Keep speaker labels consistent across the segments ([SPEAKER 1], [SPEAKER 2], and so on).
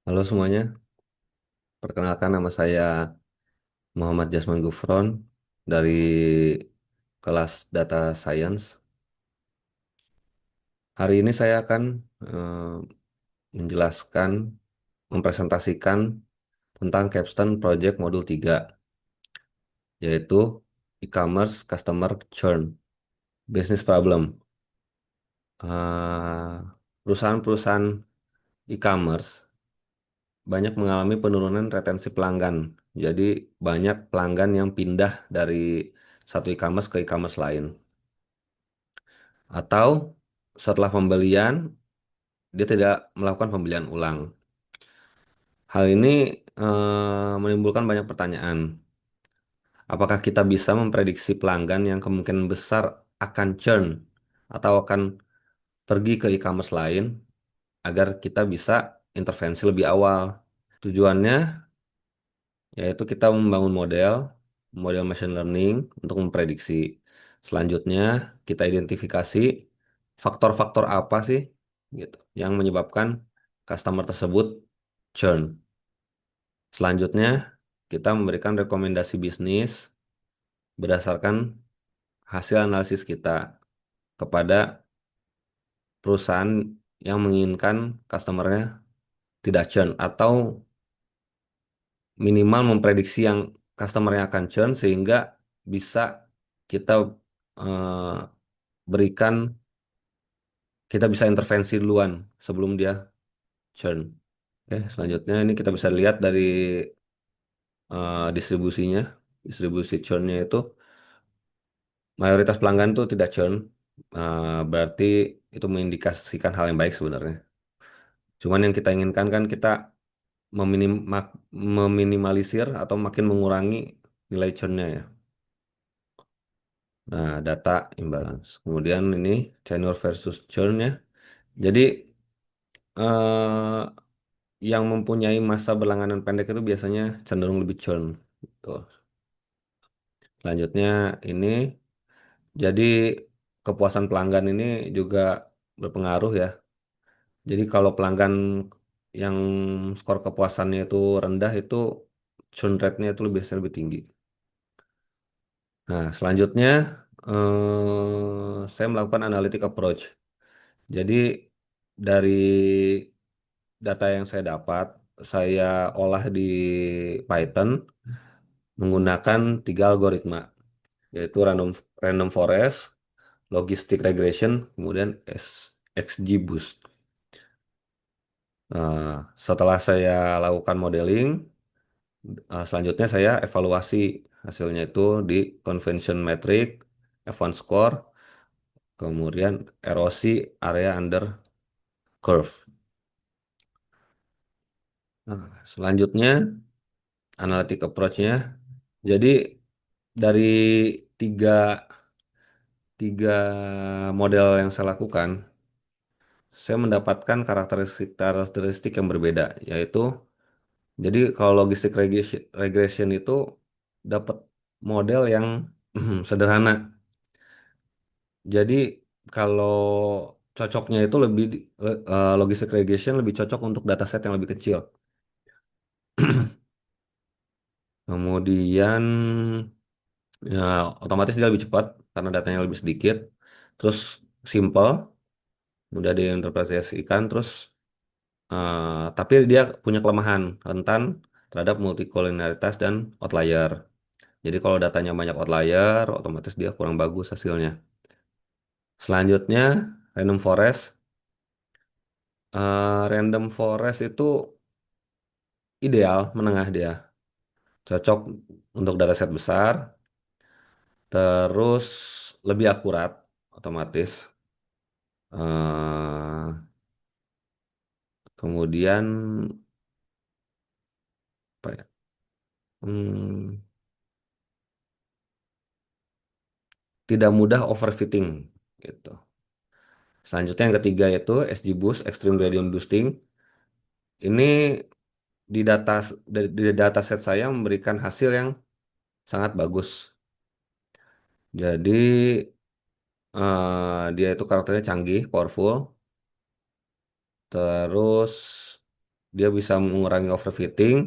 [SPEAKER 1] Halo semuanya, perkenalkan nama saya Muhammad Jasman Gufron dari kelas Data Science. Hari ini saya akan menjelaskan, mempresentasikan tentang Capstone Project Modul 3, yaitu E-commerce Customer Churn Business Problem. Eh, Perusahaan-perusahaan e-commerce banyak mengalami penurunan retensi pelanggan. Jadi banyak pelanggan yang pindah dari satu e-commerce ke e-commerce lain. Atau setelah pembelian, dia tidak melakukan pembelian ulang. Hal ini menimbulkan banyak pertanyaan. Apakah kita bisa memprediksi pelanggan yang kemungkinan besar akan churn atau akan pergi ke e-commerce lain agar kita bisa intervensi lebih awal? Tujuannya yaitu kita membangun model machine learning untuk memprediksi. Selanjutnya, kita identifikasi faktor-faktor apa sih gitu yang menyebabkan customer tersebut churn. Selanjutnya, kita memberikan rekomendasi bisnis berdasarkan hasil analisis kita kepada perusahaan yang menginginkan customernya tidak churn atau minimal memprediksi yang customernya akan churn sehingga bisa kita eh, berikan kita bisa intervensi duluan sebelum dia churn. Oke, selanjutnya ini kita bisa lihat dari distribusinya. Distribusi churnnya itu mayoritas pelanggan tuh tidak churn. Berarti itu mengindikasikan hal yang baik sebenarnya. Cuman yang kita inginkan kan kita meminimalisir atau makin mengurangi nilai churnnya ya. Nah, data imbalance. Kemudian ini tenure versus churn ya. Jadi eh, yang mempunyai masa berlangganan pendek itu biasanya cenderung lebih churn. Gitu. Selanjutnya ini, jadi kepuasan pelanggan ini juga berpengaruh ya. Jadi kalau pelanggan yang skor kepuasannya itu rendah itu churn rate-nya itu biasanya lebih tinggi. Nah, selanjutnya saya melakukan analytic approach. Jadi dari data yang saya dapat, saya olah di Python menggunakan tiga algoritma, yaitu random forest, logistic regression, kemudian XGBoost. Nah, setelah saya lakukan modeling, selanjutnya saya evaluasi hasilnya itu di convention metric, F1 score, kemudian erosi area under curve. Nah, selanjutnya analytic approach-nya. Jadi dari tiga, tiga model yang saya lakukan, saya mendapatkan karakteristik yang berbeda, yaitu jadi kalau logistic regression itu dapat model yang sederhana. Jadi kalau cocoknya itu logistic regression lebih cocok untuk dataset yang lebih kecil. Kemudian ya otomatis dia lebih cepat karena datanya lebih sedikit. Terus simple, mudah diinterpretasikan. Terus tapi dia punya kelemahan rentan terhadap multikolinialitas dan outlier. Jadi kalau datanya banyak outlier, otomatis dia kurang bagus hasilnya. Selanjutnya, random forest. Random forest itu ideal, menengah dia. Cocok untuk dataset besar, terus lebih akurat, otomatis. Eh, Kemudian, apa ya? Hmm, tidak mudah overfitting, gitu. Selanjutnya yang ketiga yaitu SGBoost, Extreme Gradient Boosting. Ini di dataset saya memberikan hasil yang sangat bagus. Jadi dia itu karakternya canggih, powerful, terus dia bisa mengurangi overfitting,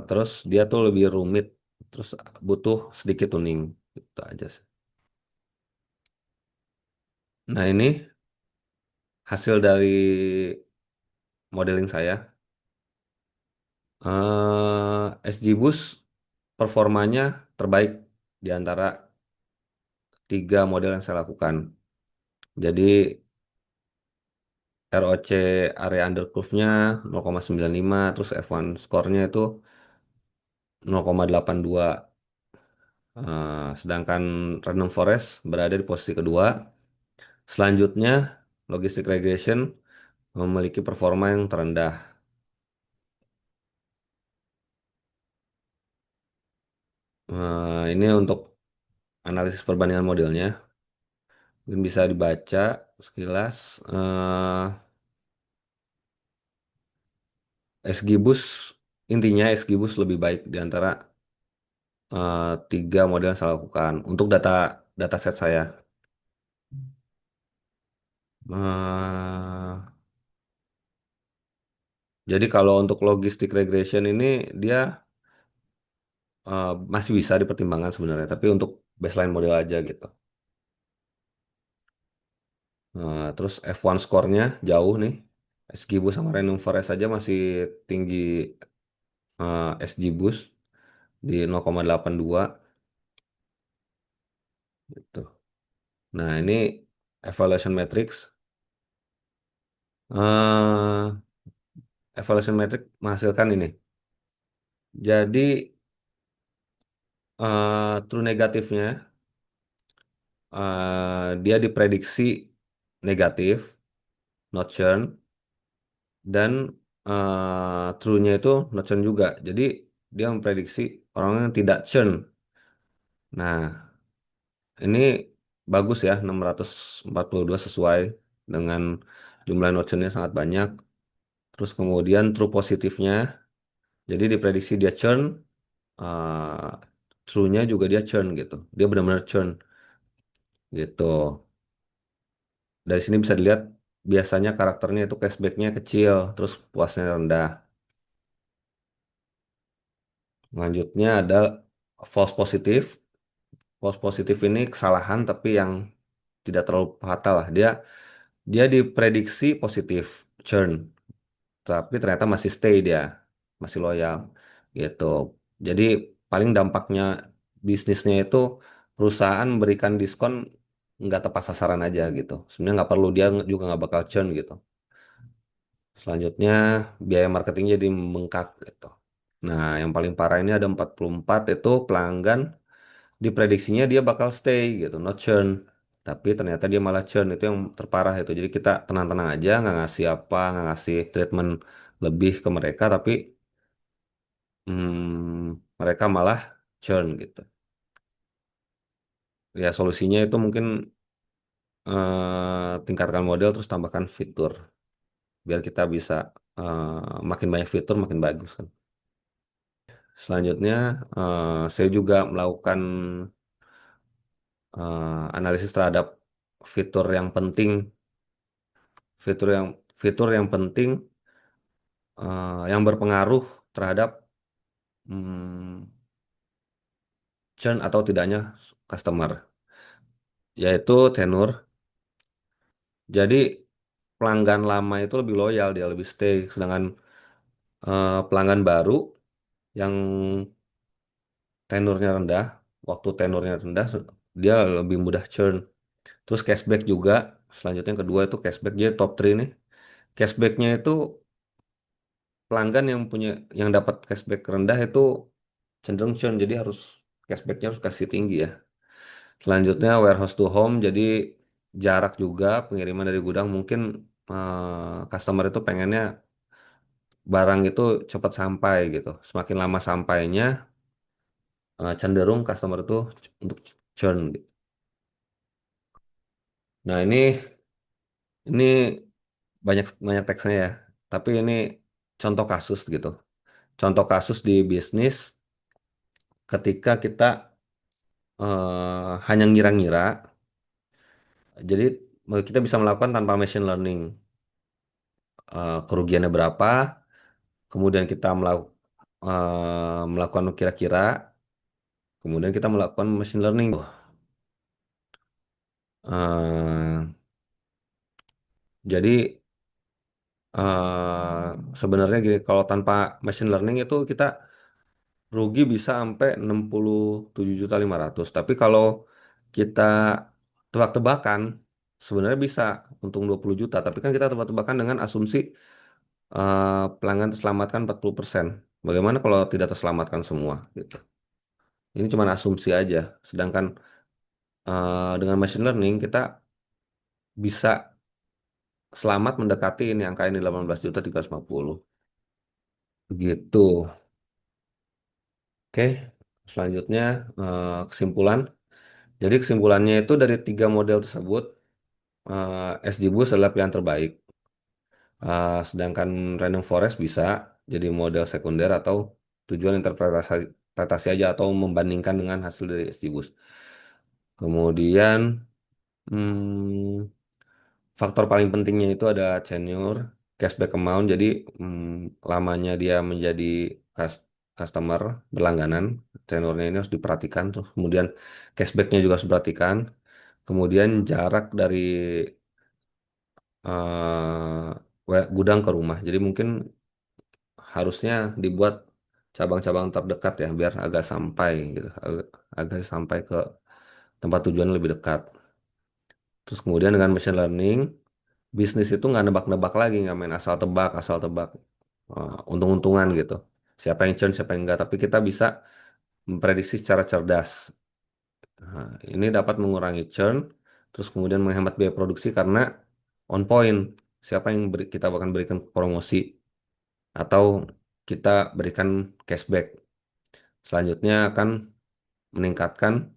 [SPEAKER 1] terus dia tuh lebih rumit, terus butuh sedikit tuning, gitu aja sih. Nah ini hasil dari modeling saya. SG Boost performanya terbaik di antara tiga model yang saya lakukan. Jadi ROC area under curve-nya 0,95, terus F1 score-nya itu 0,82. Sedangkan Random Forest berada di posisi kedua. Selanjutnya, Logistic Regression memiliki performa yang terendah. Ini untuk analisis perbandingan modelnya. Mungkin bisa dibaca sekilas. SGBoost, intinya SGBoost lebih baik di antara tiga model yang saya lakukan untuk dataset saya. Eh, jadi kalau untuk logistic regression ini dia masih bisa dipertimbangkan sebenarnya, tapi untuk baseline model aja gitu. Terus F1 score-nya jauh nih. SG Boost sama Random Forest saja masih tinggi SG Boost di 0,82 gitu. Nah, ini evaluation matrix. eh Evaluation matrix menghasilkan ini. Jadi true negatifnya dia diprediksi negatif, not churn, dan true-nya itu not churn juga. Jadi dia memprediksi orang yang tidak churn. Nah, ini bagus ya, 642 sesuai dengan jumlah not churn-nya sangat banyak. Terus kemudian true positifnya, jadi diprediksi dia churn, uh, true-nya juga dia churn gitu. Dia benar-benar churn gitu. Dari sini bisa dilihat biasanya karakternya itu cashback-nya kecil, terus puasnya rendah. Selanjutnya ada false positif. False positif ini kesalahan tapi yang tidak terlalu fatal lah. Dia dia diprediksi positif churn, tapi ternyata masih stay dia, masih loyal gitu. Jadi paling dampaknya bisnisnya itu perusahaan berikan diskon nggak tepat sasaran aja gitu. Sebenarnya nggak perlu, dia juga nggak bakal churn gitu. Selanjutnya biaya marketing jadi membengkak gitu. Nah, yang paling parah ini ada 44 itu pelanggan diprediksinya dia bakal stay gitu, not churn. Tapi ternyata dia malah churn, itu yang terparah itu. Jadi kita tenang-tenang aja, nggak ngasih apa, nggak ngasih treatment lebih ke mereka, tapi mereka malah churn gitu. Ya solusinya itu mungkin tingkatkan model terus tambahkan fitur biar kita bisa makin banyak fitur makin bagus kan. Selanjutnya, saya juga melakukan analisis terhadap fitur yang penting, fitur yang fitur yang penting yang berpengaruh terhadap hmm, churn atau tidaknya customer, yaitu tenur. Jadi pelanggan lama itu lebih loyal, dia lebih stay, sedangkan pelanggan baru yang tenurnya rendah, waktu tenurnya rendah, dia lebih mudah churn. Terus cashback juga. Selanjutnya yang kedua itu cashback. Jadi top 3 nih. Cashbacknya itu pelanggan yang dapat cashback rendah itu cenderung churn. Jadi harus cashbacknya harus kasih tinggi ya. Selanjutnya warehouse to home. Jadi jarak juga pengiriman dari gudang. Mungkin customer itu pengennya barang itu cepat sampai gitu. Semakin lama sampainya, cenderung customer itu untuk churn gitu. Nah ini banyak banyak teksnya ya. Tapi ini contoh kasus gitu. Contoh kasus di bisnis ketika kita hanya ngira-ngira, jadi kita bisa melakukan tanpa machine learning. kerugiannya berapa, kemudian kita melakukan kira-kira, kemudian kita melakukan machine learning. Eh, jadi sebenarnya gini, kalau tanpa machine learning itu kita rugi bisa sampai 67.500.000. Tapi kalau kita tebak-tebakan, sebenarnya bisa untung 20 juta. Tapi kan kita tebak-tebakan dengan asumsi pelanggan terselamatkan 40%. Bagaimana kalau tidak terselamatkan semua gitu. Ini cuma asumsi aja. Sedangkan dengan machine learning kita bisa selamat mendekati ini angka ini 18.350. Begitu. Oke, selanjutnya kesimpulan. Jadi kesimpulannya itu dari tiga model tersebut, SG Boost adalah pilihan terbaik. Sedangkan Random Forest bisa jadi model sekunder atau tujuan interpretasi aja atau membandingkan dengan hasil dari SG Boost. Kemudian hmm, faktor paling pentingnya itu ada tenure, cashback amount. Jadi lamanya dia menjadi customer berlangganan, tenurnya ini harus diperhatikan. Terus kemudian cashbacknya juga harus diperhatikan. Kemudian jarak dari gudang ke rumah. Jadi mungkin harusnya dibuat cabang-cabang terdekat ya, biar agak sampai gitu, agak sampai ke tempat tujuan lebih dekat. Terus kemudian dengan machine learning, bisnis itu nggak nebak-nebak lagi, nggak main asal tebak, untung-untungan gitu. Siapa yang churn, siapa yang enggak. Tapi kita bisa memprediksi secara cerdas. Nah, ini dapat mengurangi churn, terus kemudian menghemat biaya produksi karena on point. Siapa yang kita akan berikan promosi atau kita berikan cashback. Selanjutnya akan meningkatkan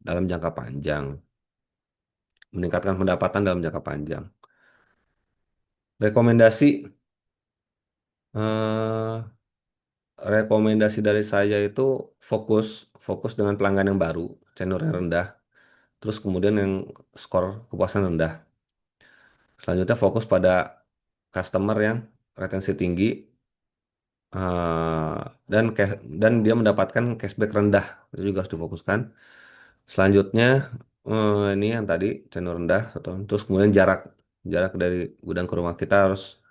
[SPEAKER 1] dalam jangka panjang, meningkatkan pendapatan dalam jangka panjang. Rekomendasi eh, rekomendasi dari saya itu fokus fokus dengan pelanggan yang baru, tenor yang rendah, terus kemudian yang skor kepuasan rendah. Selanjutnya fokus pada customer yang retensi tinggi eh, dan dia mendapatkan cashback rendah, itu juga harus difokuskan. Selanjutnya ini yang tadi tenor rendah, terus kemudian jarak jarak dari gudang ke rumah kita harus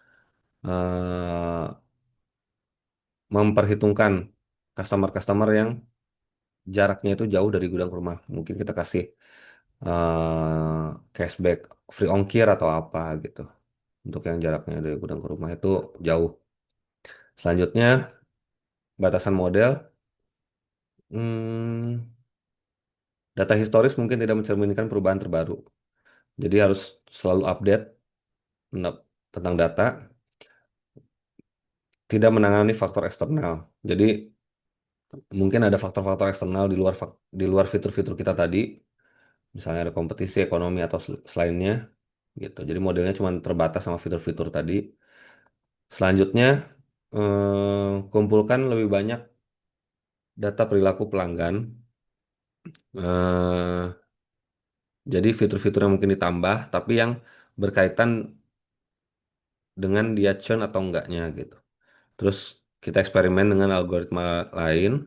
[SPEAKER 1] eh, memperhitungkan customer-customer yang jaraknya itu jauh dari gudang ke rumah. Mungkin kita kasih cashback free ongkir atau apa gitu. Untuk yang jaraknya dari gudang ke rumah itu jauh. Selanjutnya batasan model. Hmm, data historis mungkin tidak mencerminkan perubahan terbaru. Jadi harus selalu update tentang data, tidak menangani faktor eksternal. Jadi mungkin ada faktor-faktor eksternal di luar fitur-fitur kita tadi, misalnya ada kompetisi ekonomi atau selainnya gitu. Jadi modelnya cuma terbatas sama fitur-fitur tadi. Selanjutnya kumpulkan lebih banyak data perilaku pelanggan. Eh, jadi fitur-fitur yang mungkin ditambah, tapi yang berkaitan dengan dia churn atau enggaknya gitu. Terus kita eksperimen dengan algoritma lain.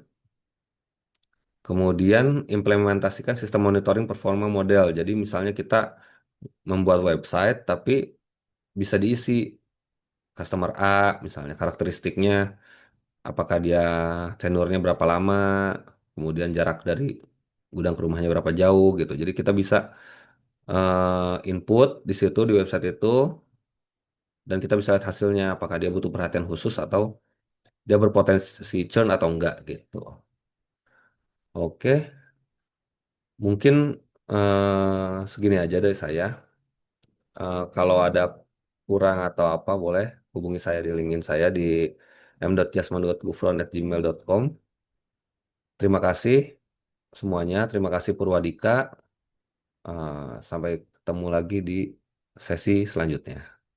[SPEAKER 1] Kemudian implementasikan sistem monitoring performa model. Jadi misalnya kita membuat website, tapi bisa diisi customer A, misalnya karakteristiknya, apakah dia tenurnya berapa lama, kemudian jarak dari gudang ke rumahnya berapa jauh gitu. Jadi kita bisa input di situ di website itu dan kita bisa lihat hasilnya apakah dia butuh perhatian khusus atau dia berpotensi churn atau enggak gitu. Oke, mungkin segini aja dari saya. Kalau ada kurang atau apa boleh hubungi saya di LinkedIn saya di m.jasman.gufron@gmail.com. Terima kasih semuanya. Terima kasih Purwadika. Sampai ketemu lagi di sesi selanjutnya.